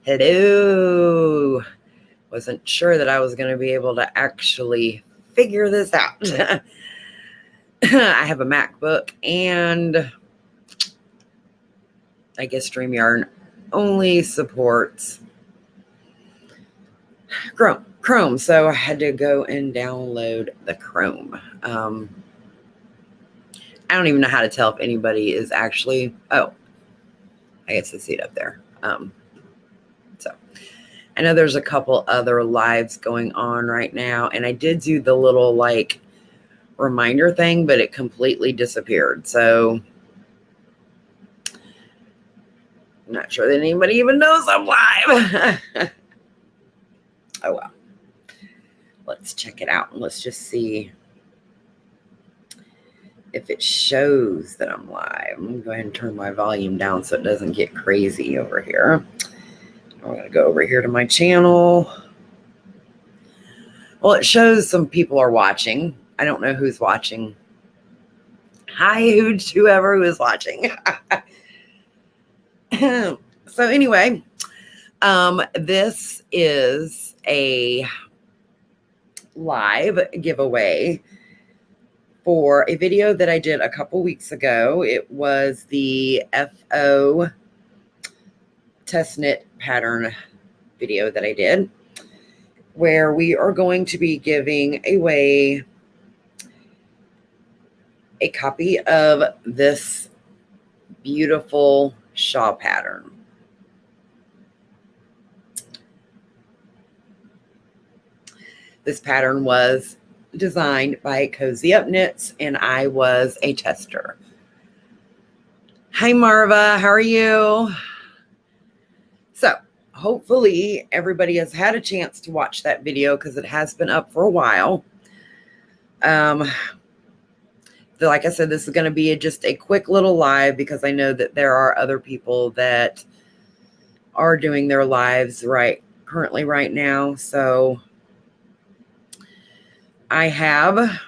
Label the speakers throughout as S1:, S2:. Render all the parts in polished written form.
S1: Hello. Wasn't sure that I was going to be able to actually figure this out. I have a MacBook, and I guess StreamYard only supports Chrome. So I had to go and download the Chrome. I don't even know how to tell if anybody is actually, I guess I see it up there. So I know there's a couple other lives going on right now, and I did do the little like reminder thing, but it completely disappeared. So I'm not sure that anybody even knows I'm live. Oh well. Let's check it out and let's just see if it shows that I'm live. I'm going to go ahead and turn my volume down so it doesn't get crazy over here. I'm going to go over here to my channel. Well, it shows some people are watching. I don't know who's watching. Hi, whoever who is watching. So anyway, this is a live giveaway for a video that I did a couple weeks ago. It was the FO test knit pattern video that I did, where we are going to be giving away a copy of this beautiful shawl pattern. This pattern was designed by Cozy Up Knits, and I was a tester. Hi, Marva. How are you? So hopefully everybody has had a chance to watch that video because it has been up for a while. Like I said, this is going to be just a quick little live because I know that there are other people that are doing their lives currently right now. So I have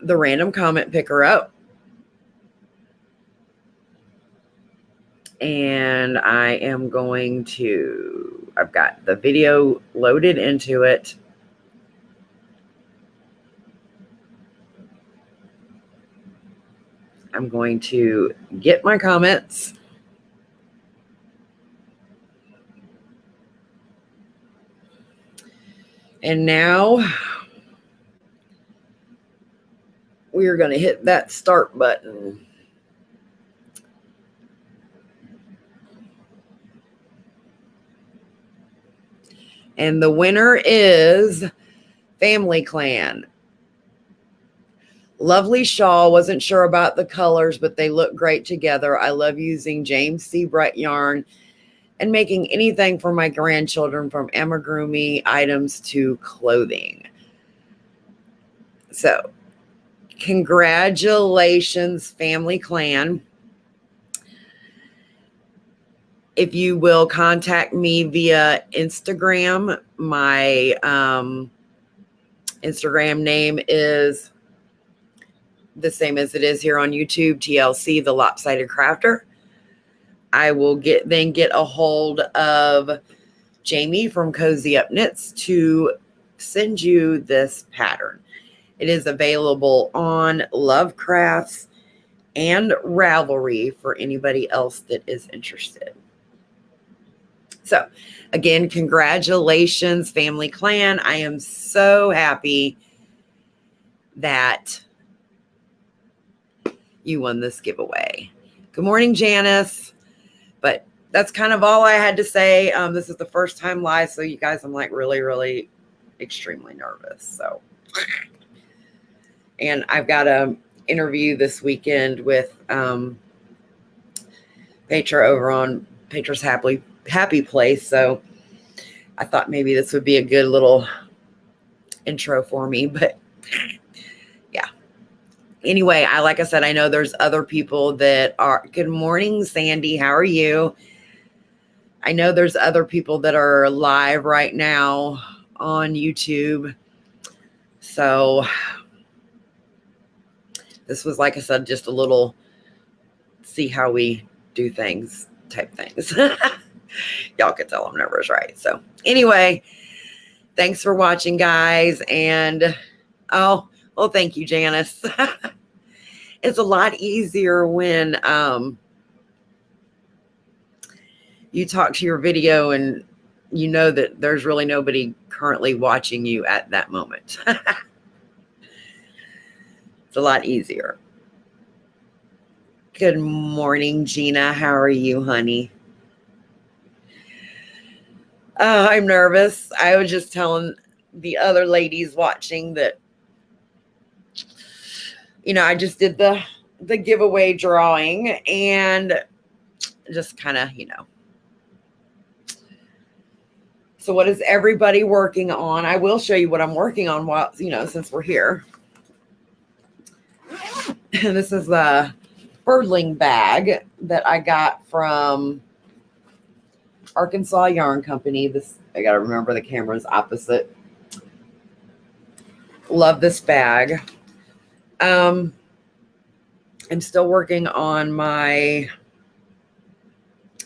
S1: the random comment picker up, and I am going to, I've got the video loaded into it. I'm going to get my comments. And now we are going to hit that start button. And the winner is Family Clan. Lovely shawl. Wasn't sure about the colors, but they look great together. I love using James C. Brett yarn and making anything for my grandchildren, from amigurumi items to clothing. So congratulations, Family Clan. If you will contact me via Instagram, my Instagram name is the same as it is here on YouTube, TLC, the Lopsided Crafter. I will get a hold of Jamie from Cozy Up Knits to send you this pattern. It is available on Lovecrafts and Ravelry for anybody else that is interested. So again, congratulations, Family Clan. I am so happy that you won this giveaway. Good morning, Janice. But that's kind of all I had to say. This is the first time live, so you guys, I'm like really, really extremely nervous. So, and I've got a interview this weekend with Petra over on Petra's Happy Place. So I thought maybe this would be a good little intro for me, but yeah. Anyway, like I said, I know there's other people that are, good morning, Sandy. How are you? I know there's other people that are live right now on YouTube. So this was, like I said, just a little see how we do things type things. Y'all can tell I'm nervous, right? So anyway, thanks for watching, guys. And oh, well, thank you, Janice. It's a lot easier when you talk to your video and you know that there's really nobody currently watching you at that moment. It's a lot easier. Good morning, Gina. How are you, honey? I'm nervous. I was just telling the other ladies watching that, you know, I just did the giveaway drawing and just kind of, you know. So what is everybody working on? I will show you what I'm working on while, you know, since we're here. And this is a birdling bag that I got from Arkansas Yarn Company. This, I got to remember the camera's opposite. Love this bag. I'm still working on my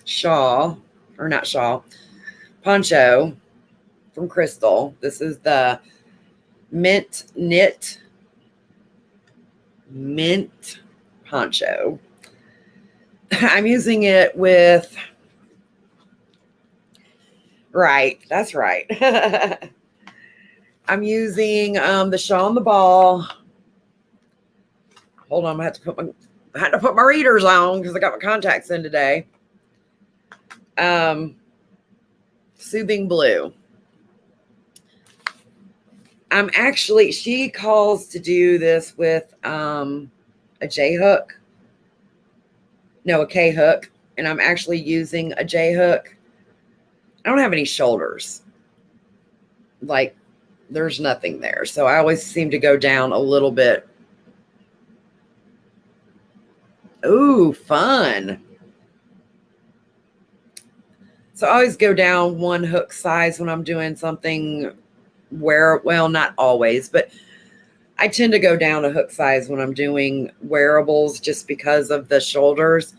S1: shawl, or not shawl, poncho from Crystal. This is the mint poncho. I'm using it with, right, that's right. I'm using the Shawl on the Ball. Hold on, I had to put my readers on because I got my contacts in today. Soothing Blue. I'm actually, she calls to do this with a J hook. No, a K hook. And I'm actually using a J hook. I don't have any shoulders. Like, there's nothing there. So I always seem to go down a little bit. Ooh, fun. So I always go down one hook size when I'm doing something where, well, not always, but I tend to go down a hook size when I'm doing wearables just because of the shoulders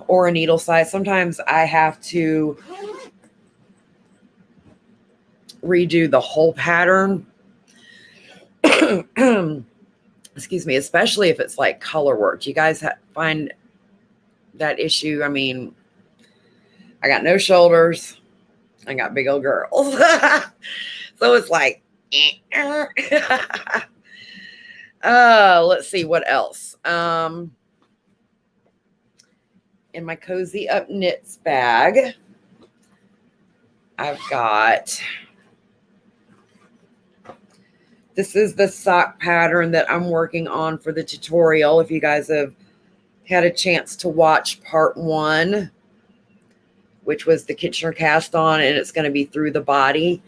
S1: or a needle size. Sometimes I have to redo the whole pattern. Excuse me, especially if it's like color work. You guys find that issue? I mean, I got no shoulders. I got big old girls. So it's like, let's see what else. In my Cozy Up Knits bag, I've got, this is the sock pattern that I'm working on for the tutorial. If you guys have had a chance to watch part 1, which was the Kitchener cast on, and it's going to be through the body.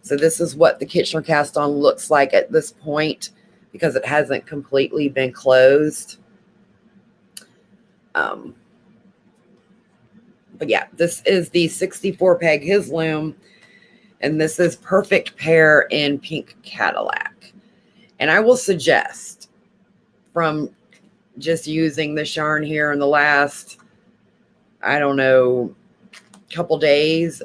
S1: So this is what the Kitchener cast on looks like at this point because it hasn't completely been closed. But yeah, this is the 64 peg his loom, and this is Perfect Pair in Pink Cadillac. And I will suggest, from just using this yarn here in the last, I don't know, couple days,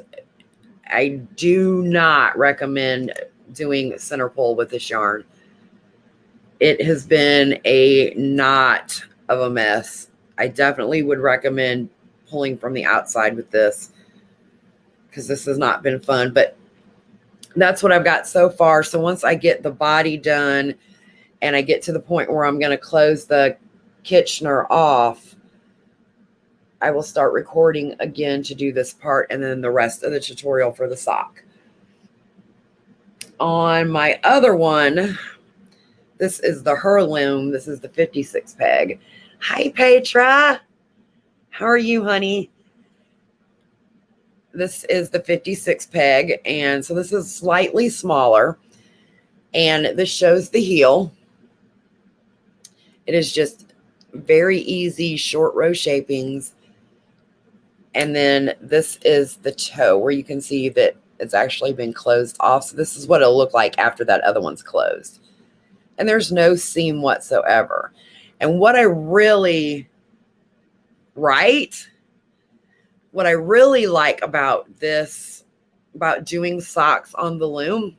S1: I do not recommend doing center pull with this yarn. It has been a knot of a mess. I definitely would recommend pulling from the outside with this because this has not been fun, but that's what I've got so far. So once I get the body done and I get to the point where I'm going to close the Kitchener off, I will start recording again to do this part and then the rest of the tutorial for the sock. On my other one, this is the Her Loom. This is the 56 peg. Hi, Petra. How are you, honey? This is the 56 peg. And so this is slightly smaller. And this shows the heel. It is just very easy short row shapings. And then this is the toe where you can see that it's actually been closed off. So this is what it'll look like after that other one's closed. And there's no seam whatsoever. And what I really like about this, about doing socks on the loom,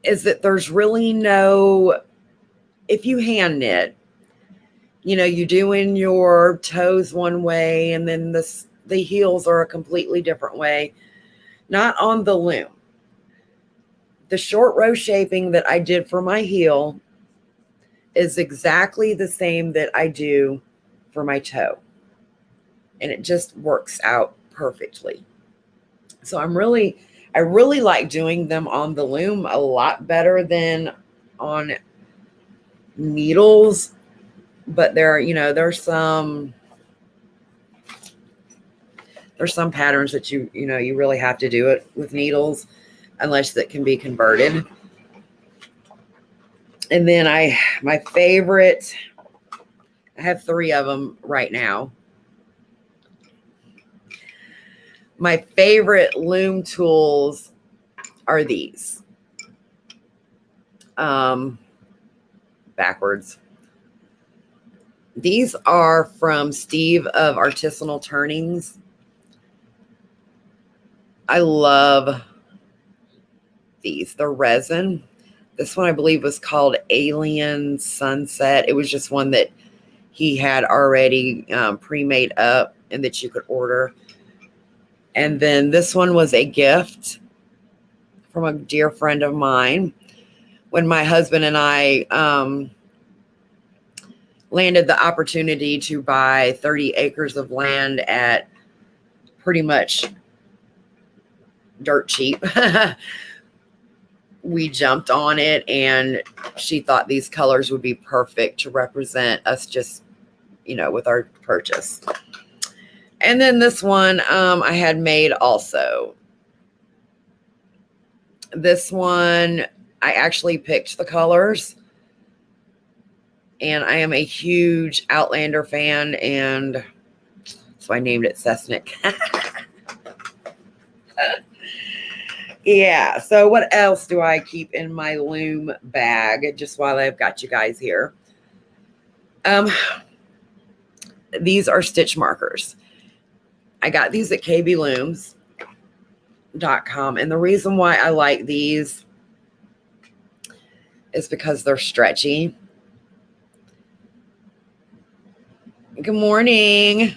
S1: is that there's really no, if you hand knit, you doing your toes one way and then the heels are a completely different way. Not on the loom. The short row shaping that I did for my heel is exactly the same that I do for my toe. And it just works out perfectly. So I really like doing them on the loom a lot better than on needles. But there's some patterns that you really have to do it with needles unless that can be converted. And then my favorite, I have 3 of them right now. My favorite Loom tools are these. Backwards. These are from Steve of Artisanal Turnings. I love these. The resin. This one I believe was called Alien Sunset. It was just one that he had already pre-made up and that you could order. And then this one was a gift from a dear friend of mine when my husband and I landed the opportunity to buy 30 acres of land at pretty much dirt cheap. We jumped on it, and she thought these colors would be perfect to represent us just, with our purchase. And then this one I had made also. This one, I actually picked the colors. And I am a huge Outlander fan, and so I named it Cessnick. Yeah, so what else do I keep in my loom bag, just while I've got you guys here? These are stitch markers. I got these at kblooms.com, and the reason why I like these is because they're stretchy. Good morning,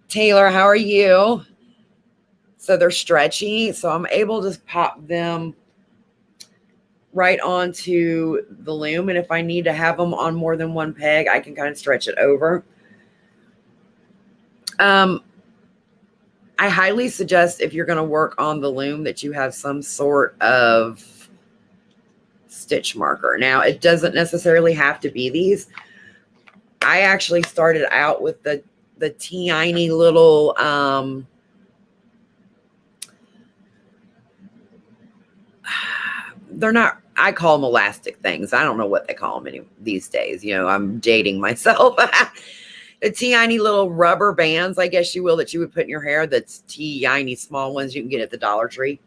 S1: Taylor. How are you? So they're stretchy, so I'm able to pop them right onto the loom. And if I need to have them on more than one peg, I can kind of stretch it over. I highly suggest, if you're going to work on the loom, that you have some sort of stitch marker. Now, it doesn't necessarily have to be these. I actually started out with the teeny little they're not, I call them elastic things. I don't know what they call them these days. I'm dating myself. The teeny little rubber bands, I guess you will, that you would put in your hair. That's teeny small ones you can get at the Dollar Tree.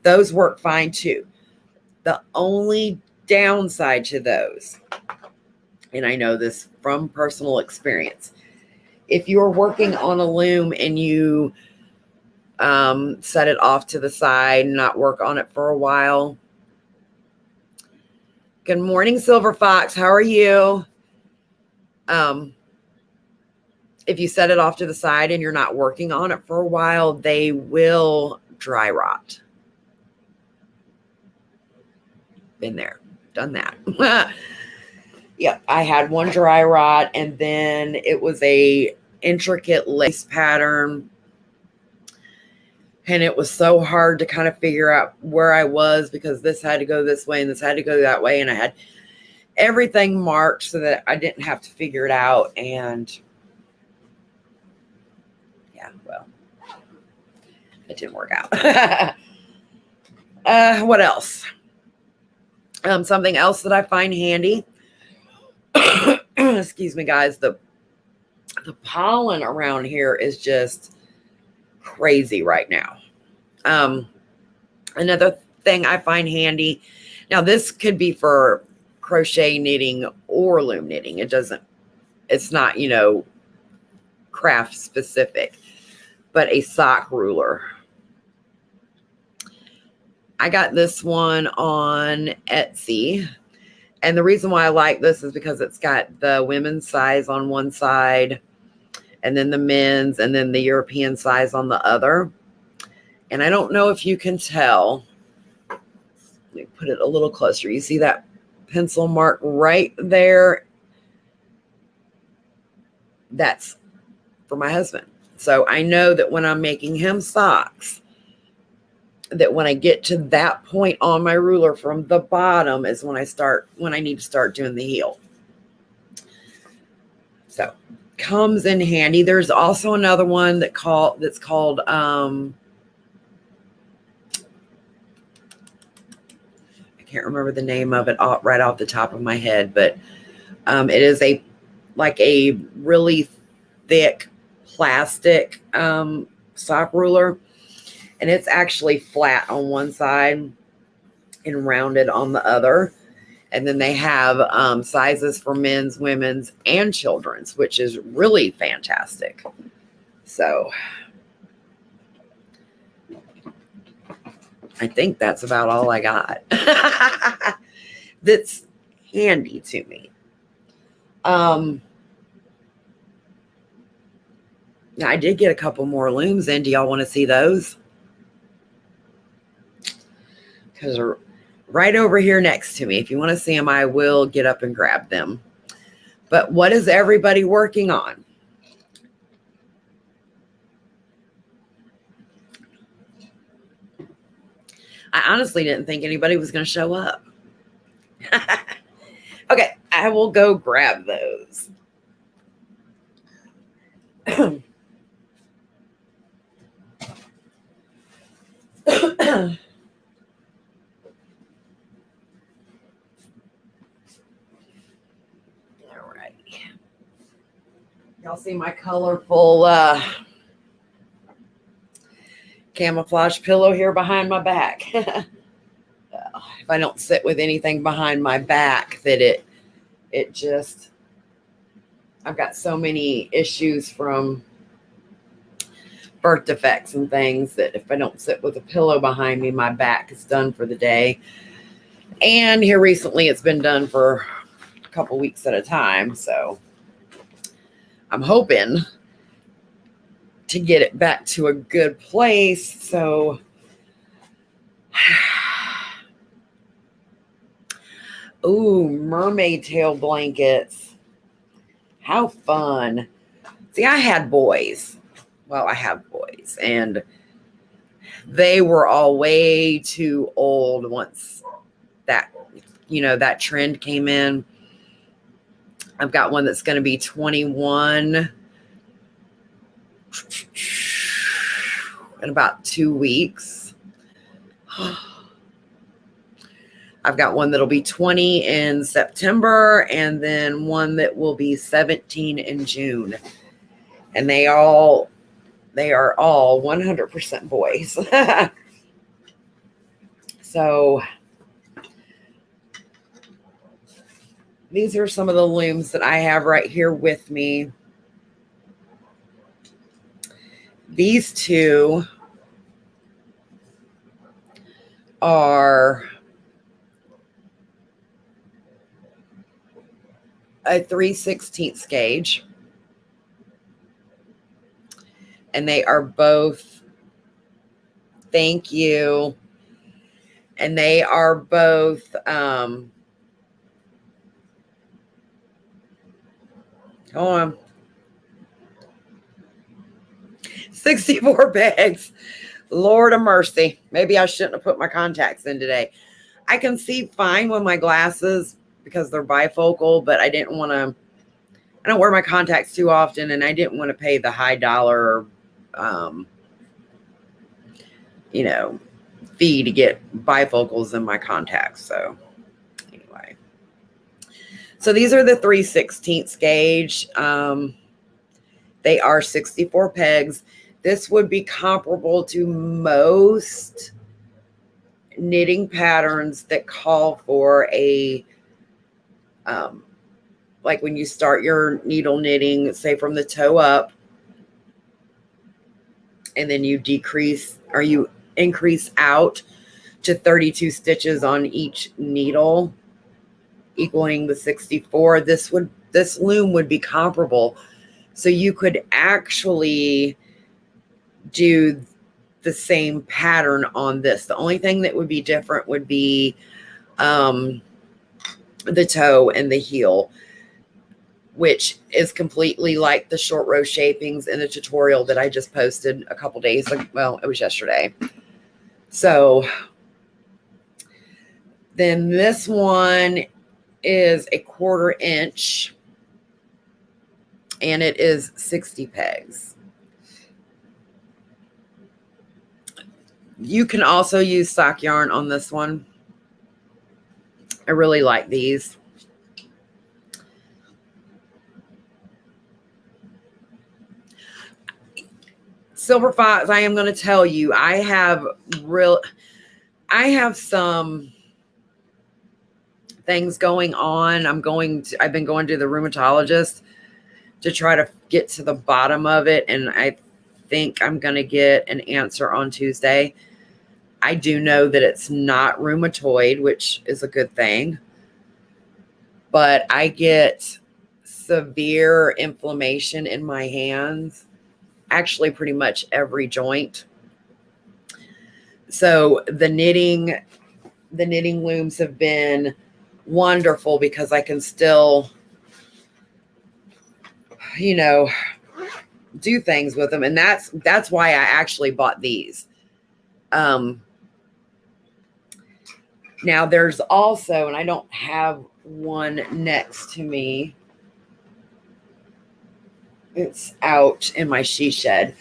S1: Those work fine too. The only downside to those, and I know this from personal experience, if you're working on a loom and you set it off to the side and not work on it for a while. Good morning, Silver Fox. How are you? If you set it off to the side and you're not working on it for a while, they will dry rot. Been there, done that. Yep, I had one dry rot, and then it was a intricate lace pattern. And it was so hard to kind of figure out where I was, because this had to go this way and this had to go that way. And I had everything marked so that I didn't have to figure it out. And yeah, well, it didn't work out. What else? Something else that I find handy. Excuse me, guys. The pollen around here is just crazy right now. Another thing I find handy. Now, this could be for crochet knitting or loom knitting. It's not, craft specific, but a sock ruler. I got this one on Etsy. And the reason why I like this is because it's got the women's size on one side, and then the men's, and then the European size on the other. And I don't know if you can tell. Let me put it a little closer. You see that pencil mark right there? That's for my husband. So I know that when I'm making him socks, that when I get to that point on my ruler from the bottom is when I need to start doing the heel. So comes in handy. There's also another one that's called I can't remember the name of it right off the top of my head, but it is a really thick plastic sock ruler, and it's actually flat on one side and rounded on the other. And then they have sizes for men's, women's, and children's, which is really fantastic. So I think that's about all I got. That's handy to me. Now I did get a couple more looms in. Do y'all want to see those? Because they're right over here next to me. If you want to see them, I will get up and grab them. But what is everybody working on? I honestly didn't think anybody was going to show up. Okay, I will go grab those. Y'all see my colorful camouflage pillow here behind my back. If I don't sit with anything behind my back, that it just, I've got so many issues from birth defects and things that if I don't sit with a pillow behind me, my back is done for the day. And here recently it's been done for a couple weeks at a time. So I'm hoping to get it back to a good place. So ooh, mermaid tail blankets. How fun. See, I had boys. Well, I have boys, and they were all way too old once that, that trend came in. I've got one that's going to be 21 in about 2 weeks. I've got one that'll be 20 in September, and then one that will be 17 in June. And they are all 100% boys. So these are some of the looms that I have right here with me. These two are a 3/16 gauge. And they are both, thank you. And they are both, hold on, 64 pegs. Lord of mercy. Maybe I shouldn't have put my contacts in today. I can see fine with my glasses because they're bifocal, but I don't wear my contacts too often, and I didn't want to pay the high dollar fee to get bifocals in my contacts. So anyway, so these are the 3/16 gauge. They are 64 pegs. This would be comparable to most knitting patterns that call for a Like when you start your needle knitting, say from the toe up, and then you decrease or you increase out to 32 stitches on each needle, equaling the 64. This loom would be comparable. So you could actually do the same pattern on this. The only thing that would be different would be the toe and the heel, which is completely like the short row shapings in the tutorial that I just posted a couple days ago. Well, it was yesterday. So then this one is a 1/4 inch and it is 60 pegs. You can also use sock yarn on this one. I really like these. Silver Fox, I am going to tell you, I have some things going on. I've been going to the rheumatologist to try to get to the bottom of it. And I think I'm going to get an answer on Tuesday. I do know that it's not rheumatoid, which is a good thing, but I get severe inflammation in my hands, actually pretty much every joint. So the knitting looms have been wonderful because I can still, do things with them. And that's why I actually bought these. Now there's also, and I don't have one next to me. It's out in my she shed,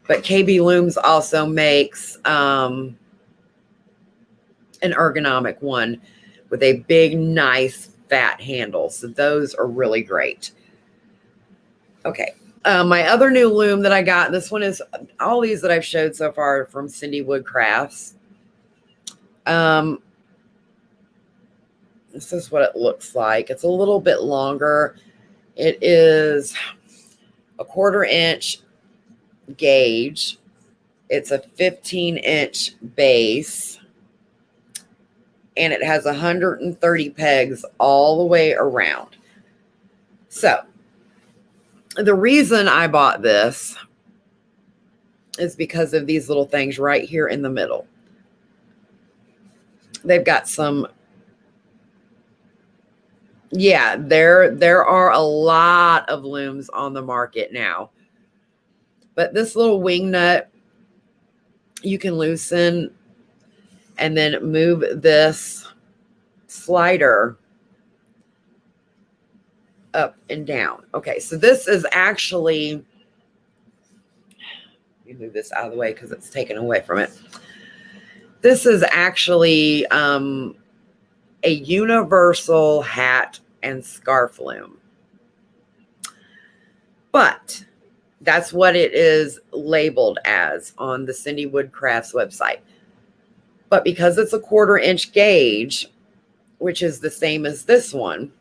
S1: but KB Looms also makes an ergonomic one with a big, nice, fat handle. So those are really great. Okay. My other new loom that I got, this one is, all these that I've showed so far are from Cindy Wood Crafts. This is what it looks like. It's a little bit longer. It is a 1/4 inch gauge. It's a 15-inch base. And it has 130 pegs all the way around. So the reason I bought this is because of these little things right here in the middle. They've got some, yeah, there are a lot of looms on the market now. But this little wing nut, you can loosen and then move this slider up and down. Okay, so this is actually, let me move this out of the way because it's taken away from it. This is actually a universal hat and scarf loom. But that's what it is labeled as on the Cindy Wood Crafts website. But because it's a 1/4 inch gauge, which is the same as this one,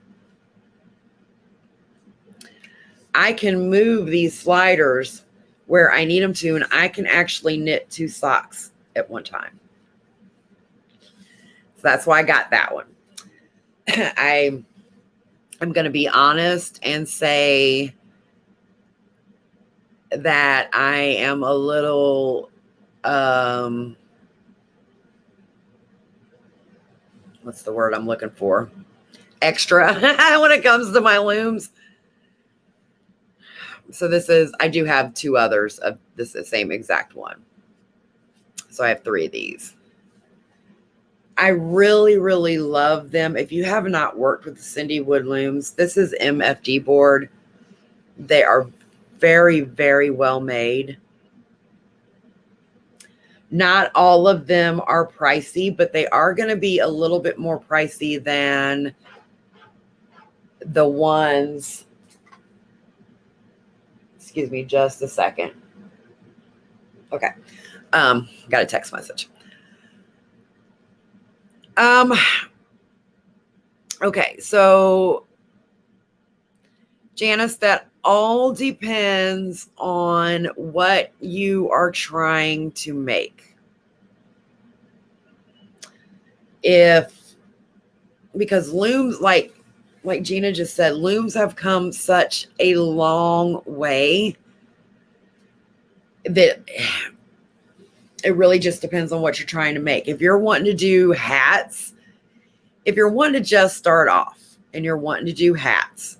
S1: I can move these sliders where I need them to, and I can actually knit 2 socks at one time. So that's why I got that one. I'm going to be honest and say that I am a little, what's the word I'm looking for? Extra when it comes to my looms. So this is, I do have 2 others of this the same exact one. So I have 3 of these. I really, really love them. If you have not worked with the Cindy Wood looms, this is MFD board. They are very, very well made. Not all of them are pricey, but they are going to be a little bit more pricey than the ones. Excuse me just a second. Okay. Got a text message. Okay, so Janice, that all depends on what you are trying to make. Because looms, like Gina just said, looms have come such a long way that it really just depends on what you're trying to make. If you're wanting to do hats, if you're wanting to just start off and you're wanting to do hats,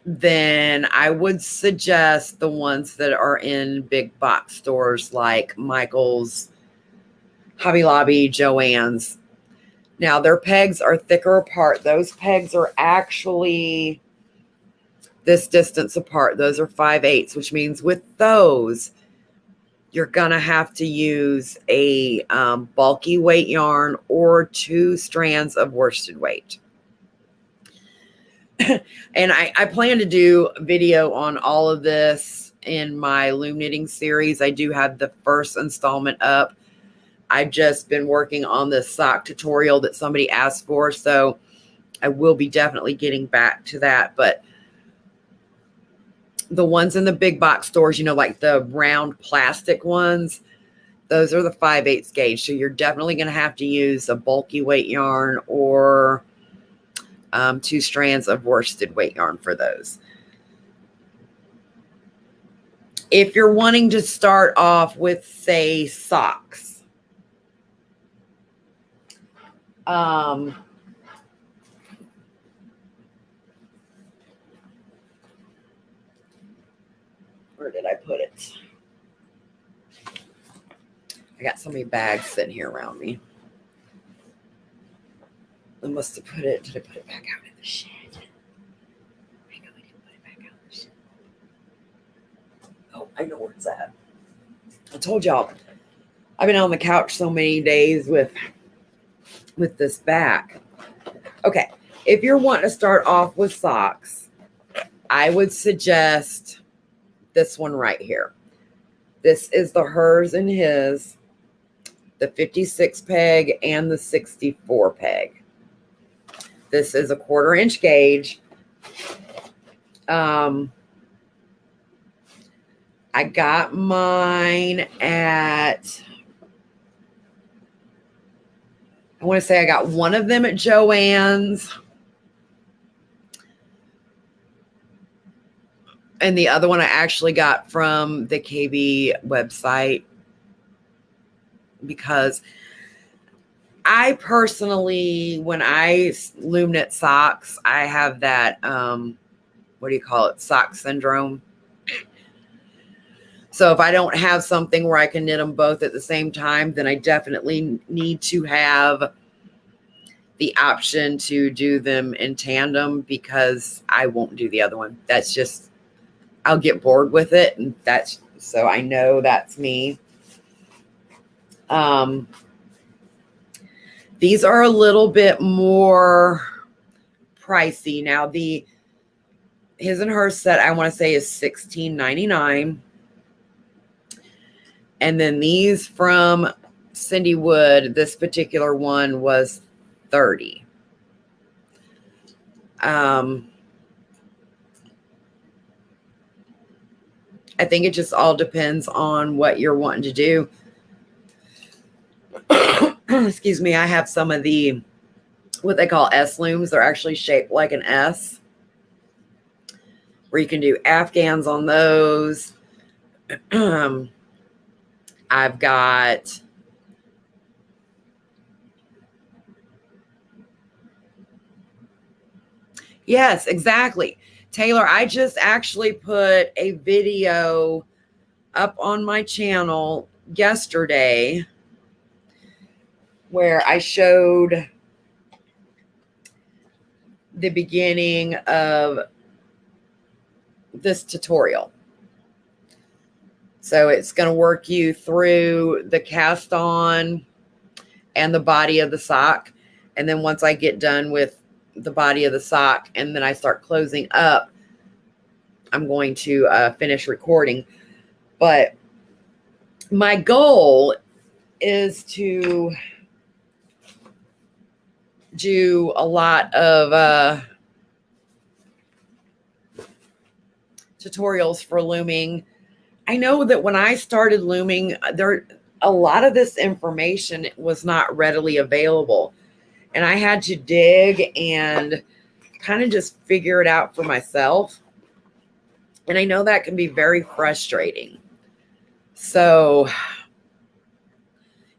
S1: then I would suggest the ones that are in big box stores like Michael's, Hobby Lobby, Joann's. Now, their pegs are thicker apart. Those pegs are actually this distance apart. Those are 5/8, which means with those, you're going to have to use a bulky weight yarn or 2 strands of worsted weight. And I plan to do a video on all of this in my loom knitting series. I do have the first installment up. I've just been working on this sock tutorial that somebody asked for, so I will be definitely getting back to that. But the ones in the big box stores, you know, like the round plastic ones, those are the 5/8 gauge. So you're definitely going to have to use a bulky weight yarn or 2 strands of worsted weight yarn for those. If you're wanting to start off with, say, socks, where did I put it? I got so many bags sitting here around me. I must have put it. Did I put it back out in the shed? I know I didn't put it back out in the shed. Oh, I know where it's at. I told y'all, I've been on the couch so many days with this back. Okay, if you're wanting to start off with socks, I would suggest this one right here. This is the hers and his, the 56 peg and the 64 peg. This is a 1/4 inch gauge. I got mine at, I want to say I got one of them at Joann's. And the other one I actually got from the KB website, because I personally, when I loom knit socks, I have that, what do you call it? Sock syndrome. So if I don't have something where I can knit them both at the same time, then I definitely need to have the option to do them in tandem, because I won't do the other one. That's just, I'll get bored with it. And that's, so I know that's me. These are a little bit more pricey. Now his and her set, I want to say, is $16.99. And then these from Cindy Wood, this particular one was $30. I think it just all depends on what you're wanting to do. Excuse me. I have some of the, what they call S looms. They're actually shaped like an S, where you can do Afghans on those. I've got, yes, exactly. Taylor, I just actually put a video up on my channel yesterday where I showed the beginning of this tutorial. So it's going to work you through the cast on and the body of the sock. And then once I get done with the body of the sock and then I start closing up, I'm going to finish recording. But my goal is to do a lot of tutorials for looming. I know that when I started looming, a lot of this information was not readily available. And I had to dig and kind of just figure it out for myself. And I know that can be very frustrating. So,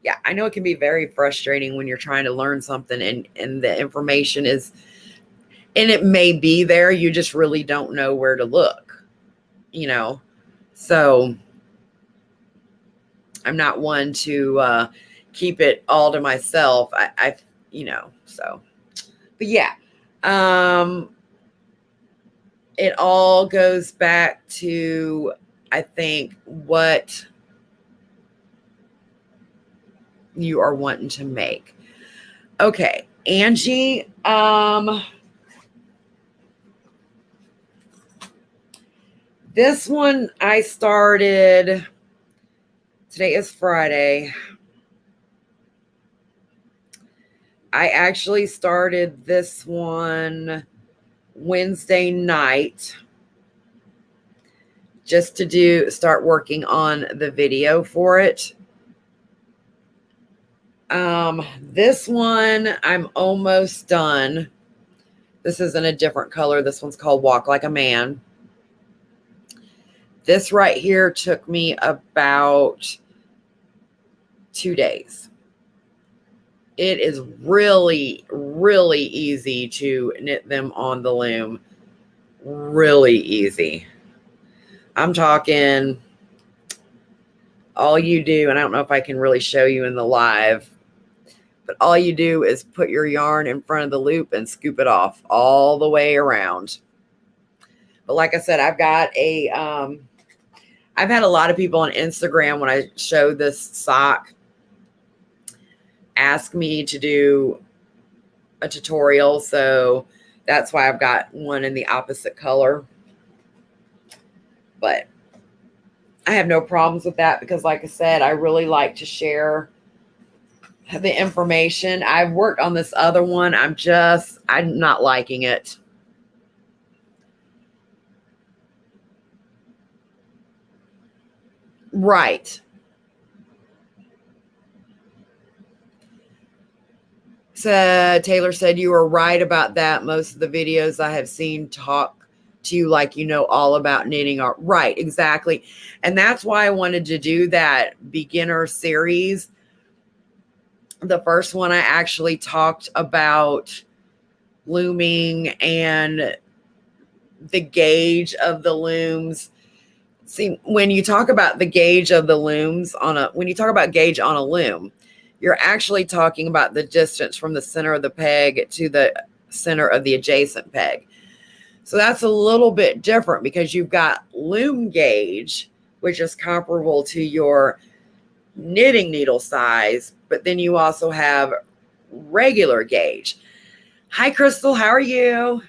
S1: yeah, I know it can be very frustrating when you're trying to learn something and the information is, and it may be there, you just really don't know where to look, you know. So I'm not one to keep it all to myself. I you know, so, but yeah, it all goes back to, I think, what you are wanting to make. Okay, Angie, this one I started, today is Friday. I actually started this one Wednesday night just to start working on the video for it. This one I'm almost done. This is in a different color. This one's called Walk Like a Man. This right here took me about 2 days. It is really, really easy to knit them on the loom. Really easy. I'm talking all you do, and I don't know if I can really show you in the live, but all you do is put your yarn in front of the loop and scoop it off all the way around. But like I said, I've got a, I've had a lot of people on Instagram when I showed this sock ask me to do a tutorial. So that's why I've got one in the opposite color. But I have no problems with that because, like I said, I really like to share the information. I've worked on this other one. I'm not liking it. Right. So Taylor said you were right about that. Most of the videos I have seen talk to you like you know all about knitting art. Right, exactly. And that's why I wanted to do that beginner series. The first one I actually talked about looming and the gauge of the looms. See, when you talk about the gauge of the looms when you talk about gauge on a loom, you're actually talking about the distance from the center of the peg to the center of the adjacent peg. So that's a little bit different because you've got loom gauge, which is comparable to your knitting needle size, but then you also have regular gauge. Hi, Crystal. How are you?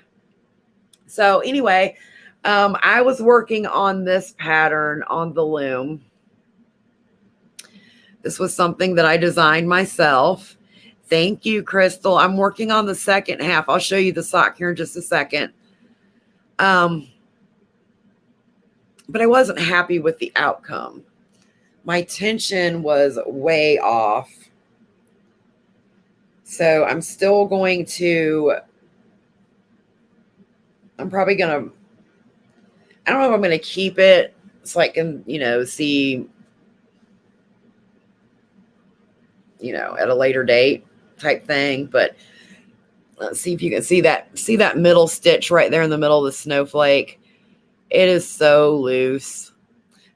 S1: So anyway, I was working on this pattern on the loom. This was something that I designed myself. Thank you, Crystal. I'm working on the second half. I'll show you the sock here in just a second. But I wasn't happy with the outcome. My tension was way off. So I'm still going to, I'm probably going to, I don't know if I'm going to keep it so I can, see, at a later date type thing. But let's see if you can see that middle stitch right there in the middle of the snowflake. It is so loose.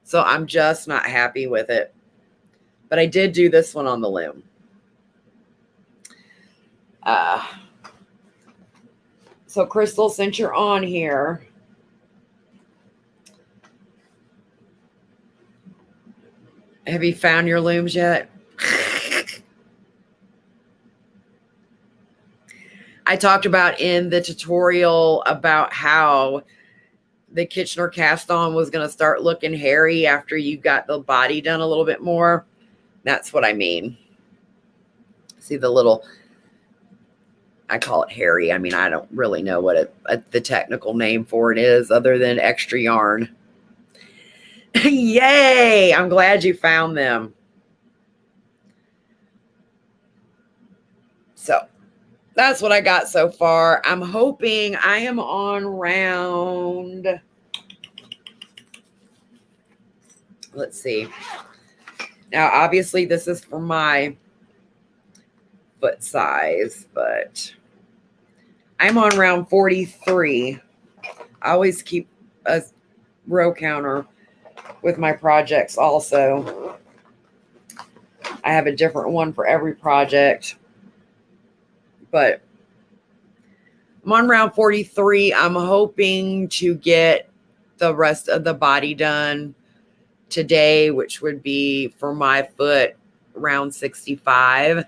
S1: So I'm just not happy with it. But I did do this one on the loom. So Crystal, since you're on here, have you found your looms yet? I talked about in the tutorial about how the Kitchener cast on was going to start looking hairy after you got the body done a little bit more. That's what I mean. See the little I call it hairy. I mean, I don't really know what the technical name for it is other than extra yarn. Yay! I'm glad you found them. So that's what I got so far. I'm hoping I am on round, let's see. Now, obviously, this is for my foot size, but I'm on round 43. I always keep a row counter with my projects also. I have a different one for every project, but I'm on round 43. I'm hoping to get the rest of the body done today, which would be for my foot round 65,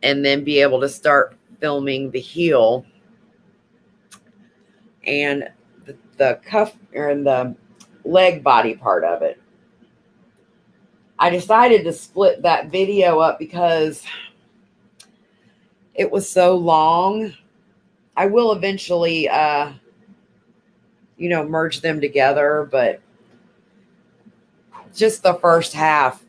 S1: and then be able to start filming the heel and the cuff or the leg body part of it. I decided to split that video up because it was so long. I will eventually merge them together, but just the first half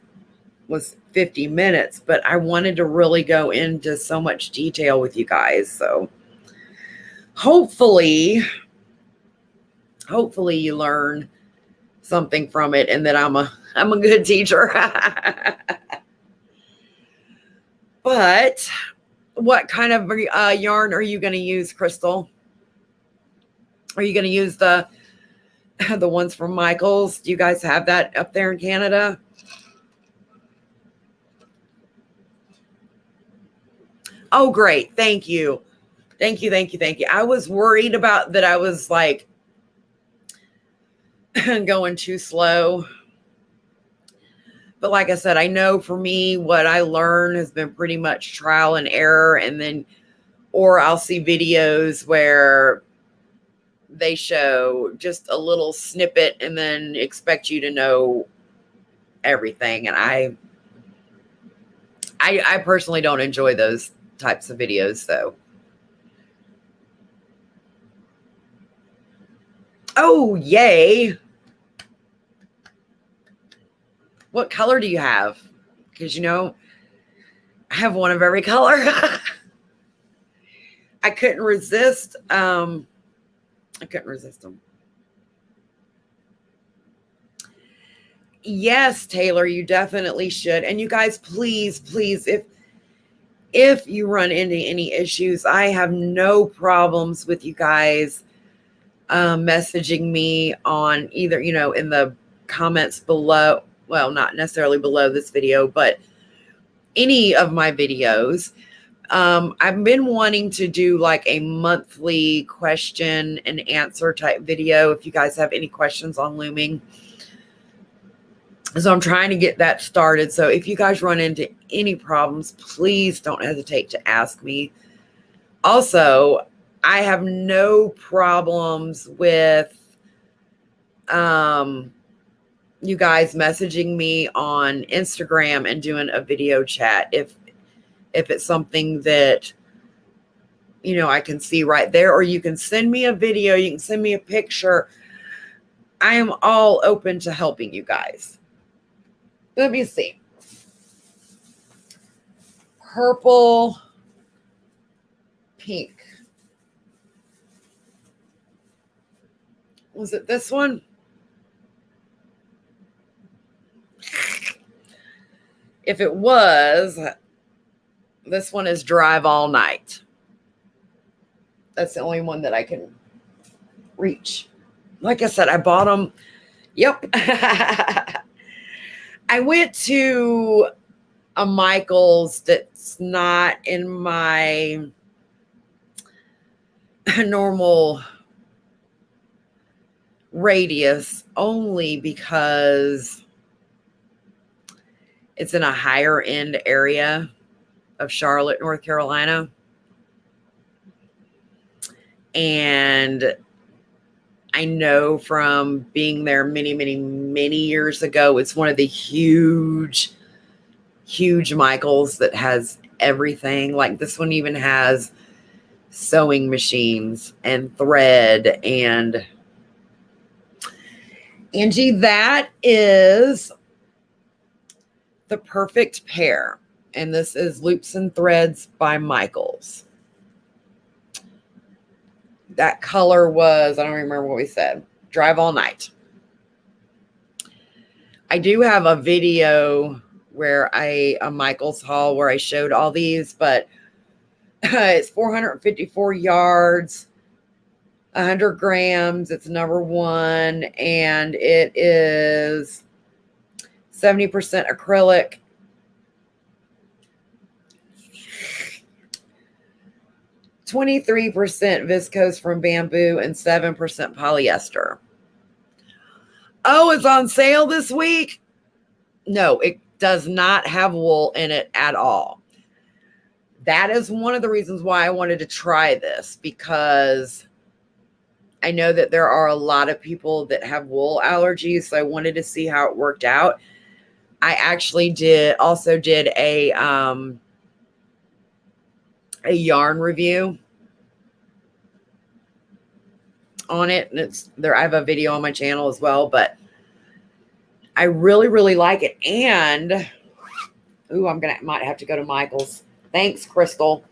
S1: was 50 minutes, but I wanted to really go into so much detail with you guys. So hopefully you learn something from it and that I'm a good teacher. But what kind of yarn are you going to use, Crystal? Are you going to use the ones from Michael's? Do you guys have that up there in Canada? Oh, great. Thank you. Thank you. I was worried about that. I was like going too slow. But like I said, I know for me, what I learn has been pretty much trial and error. And then, or I'll see videos where they show just a little snippet and then expect you to know everything. And I personally don't enjoy those types of videos, though. Oh, yay. What color do you have? Because, I have one of every color. I couldn't resist. I couldn't resist them. Yes, Taylor, you definitely should. And you guys, please, if you run into any issues, I have no problems with you guys messaging me on either, in the comments below. Well, not necessarily below this video, but any of my videos. I've been wanting to do like a monthly question and answer type video if you guys have any questions on looming. So I'm trying to get that started. So if you guys run into any problems, please don't hesitate to ask me. Also, I have no problems with you guys messaging me on Instagram and doing a video chat if it's something that I can see right there, or you can send me a video, you can send me a picture. I am all open to helping you guys. Let me see. Purple, pink. Was it this one? If it was, this one is Drive All Night. That's the only one that I can reach. Like I said, I bought them. Yep. I went to a Michael's that's not in my normal radius only because it's in a higher end area of Charlotte, North Carolina. And I know from being there many, many, many years ago, it's one of the huge Michael's that has everything. Like this one even has sewing machines and thread. And Angie, that is the perfect pair. And this is Loops and Threads by Michaels. That color was, I don't remember what we said, Drive All Night. I do have a video where a Michaels haul where I showed all these, but it's 454 yards, 100 grams. It's number 1, and it is 70% acrylic, 23% viscose from bamboo, and 7% polyester. Oh, it's on sale this week? No, it does not have wool in it at all. That is one of the reasons why I wanted to try this, because I know that there are a lot of people that have wool allergies, so I wanted to see how it worked out. I actually also did a yarn review on it, and it's there. I have a video on my channel as well, but I really, really like it. And ooh, might have to go to Michael's. Thanks, Crystal.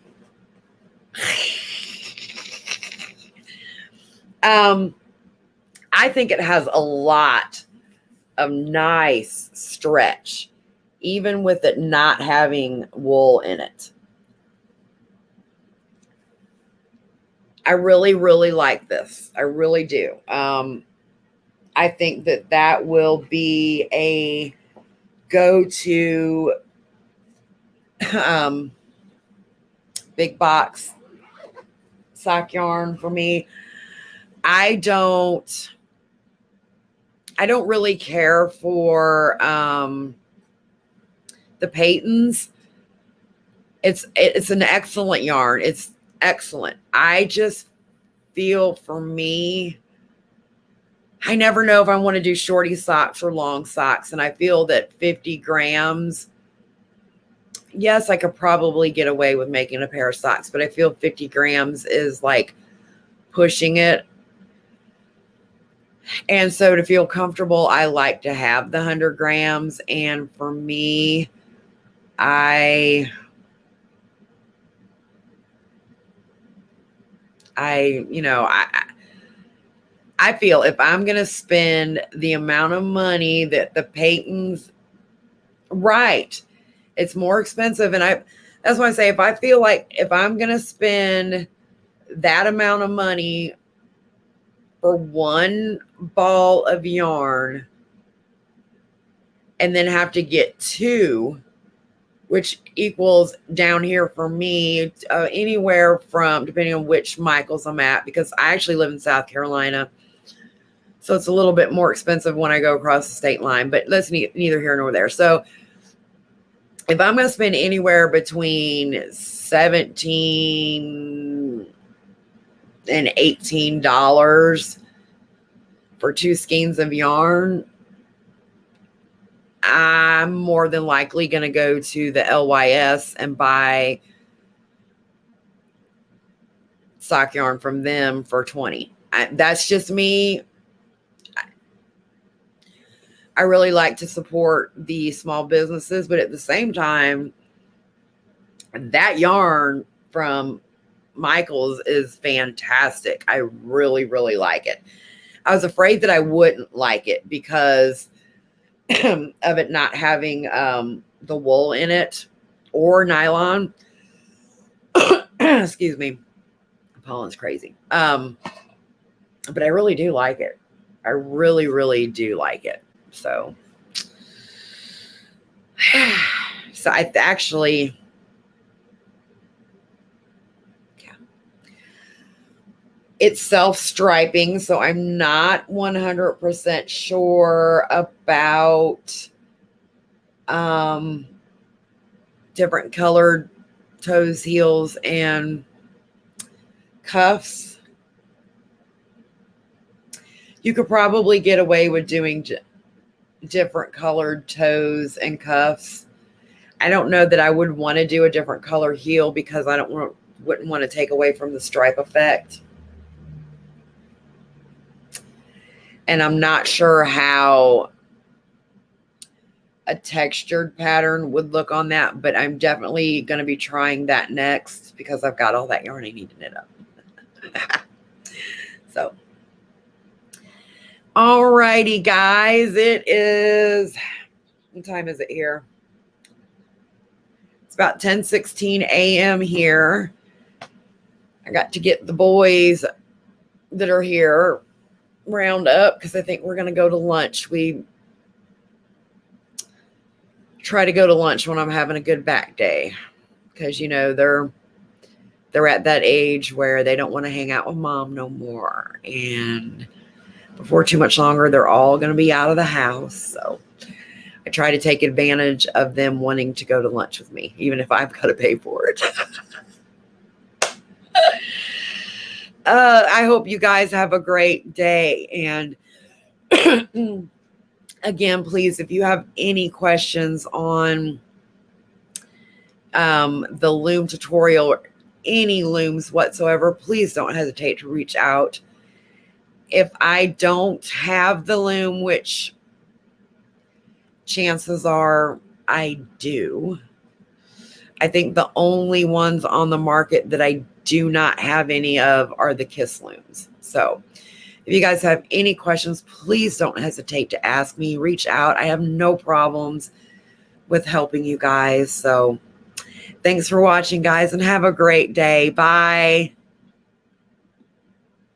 S1: I think it has a lot of nice stretch, even with it not having wool in it. I really, really like this. I really do. I think that will be a go-to big box sock yarn for me. I don't really care for the Peytons. It's an excellent yarn. It's excellent. I just feel, for me, I never know if I want to do shorty socks or long socks. And I feel that 50 grams, yes, I could probably get away with making a pair of socks, but I feel 50 grams is like pushing it. And so to feel comfortable, I like to have the 100 grams. And for me, I feel if I'm going to spend the amount of money that the Peytons, right, it's more expensive. And that's why I say, if I feel like if I'm going to spend that amount of money for one ball of yarn and then have to get 2, which equals down here for me, anywhere from, depending on which Michaels I'm at, because I actually live in South Carolina. So it's a little bit more expensive when I go across the state line, but that's neither here nor there. So if I'm going to spend anywhere between $17 and $18 for 2 skeins of yarn, I'm more than likely going to go to the LYS and buy sock yarn from them for 20. That's just me. I really like to support the small businesses, but at the same time, that yarn from Michaels is fantastic. I really, really like it. I was afraid that I wouldn't like it because of it not having the wool in it or nylon. Excuse me. Pollen's crazy. But I really do like it. I really, really do like it. So I actually, yeah, it's self-striping, so I'm not 100% sure about different colored toes, heels, and cuffs. You could probably get away with doing different colored toes and cuffs. I don't know that I would want to do a different color heel because I wouldn't want to take away from the stripe effect. And I'm not sure how a textured pattern would look on that, but I'm definitely going to be trying that next because I've got all that yarn I need to knit up. So, alrighty, guys, it is, what time is it here? It's about 10:16 a.m. here. I got to get the boys that are here round up because I think we're going to go to lunch. We try to go to lunch when I'm having a good back day because, you know, they're at that age where they don't want to hang out with mom no more. And before too much longer, they're all going to be out of the house. So I try to take advantage of them wanting to go to lunch with me, even if I've got to pay for it. I hope you guys have a great day. And again, please, if you have any questions on the loom tutorial or any looms whatsoever, please don't hesitate to reach out. If I don't have the loom, which chances are I do, I think the only ones on the market that I do not have any of are the Kiss looms. So if you guys have any questions, please don't hesitate to ask me. Reach out. I have no problems with helping you guys. So thanks for watching, guys, and have a great day. Bye.